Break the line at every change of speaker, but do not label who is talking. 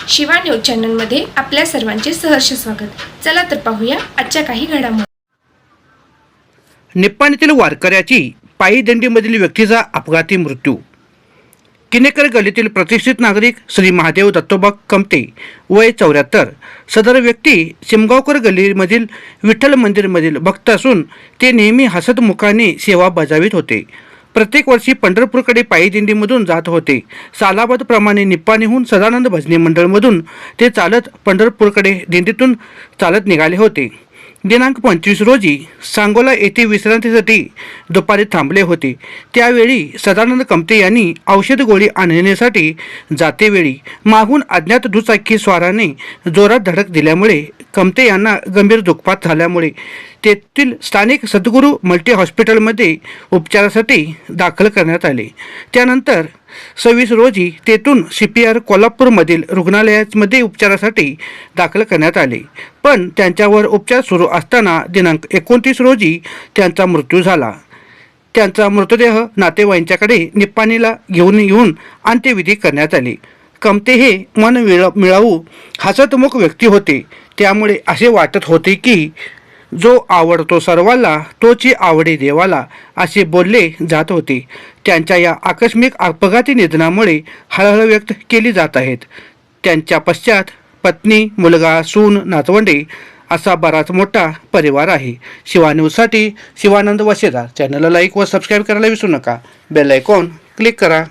Shiva news चॅनलमध्ये आपल्या सर्वांचे सहर्ष स्वागत। चला तर पाहूया आजच्या काही घडामोडी।
निप्पाणीतील वारकऱ्याची पायी दिंडीमधील व्यक्तीचा अपघाती मृत्यू। किनेकर गल्लीतील प्रतिष्ठित नागरिक श्री महादेव दत्तोबा कमते वय 74। सदर व्यक्ती सिमगावकर गल्लीमधील विठ्ठल मंदिरमधील भक्त असून ते नेहमी हसतमुखाने सेवा बजावित होते। प्रत्येक वर्षी पंढरपूरकडे पायी दिंडीमधून जात होते। सालाबादप्रमाणे निप्पाणीहून सदानंद भजनी मंडळमधून ते चालत पंढरपूरकडे दिंडीतून चालत निघाले होते। दिनांक 25 रोजी सांगोला येथे विश्रांतीसाठी दुपारी थांबले होते। त्यावेळी सदानंद कमते यांनी औषध गोळी आणण्यासाठी जातेवेळी मागून अज्ञात दुचाकी स्वाराने जोरात धडक दिल्यामुळे कमते यांना गंभीर दुखापत झाल्यामुळे तेथील स्थानिक सद्गुरू मल्टी हॉस्पिटलमध्ये उपचारासाठी दाखल करण्यात आले। त्यानंतर 26 रोजी तेथून CPR कोल्हापूरमधील रुग्णालयामध्ये उपचारासाठी दाखल करण्यात आले, पण त्यांच्यावर उपचार सुरू असताना दिनांक 29 रोजी त्यांचा मृत्यू झाला। त्यांचा मृतदेह नातेवाईकांच्याकडे निप्पाणीला घेऊन येऊन अंत्यविधी करण्यात आले। कमते हे मन मिळावू हसतमुख व्यक्ती होते, त्यामुळे असे वाटत होते की जो आवडतो सर्वाला तोची आवडे देवाला, असे बोलले जात होते। त्यांच्या या आकस्मिक अपघाती निधनामुळे हळहळ व्यक्त केली जात आहेत। त्यांच्या पश्चात पत्नी, मुलगा, सून, नातवंडे असा बराच मोठा परिवार आहे। शिवा न्यूजसाठी शिवानंद वसेदार। चॅनलला लाईक व सबस्क्राईब करायला विसरू नका। बेल आयकॉन क्लिक करा।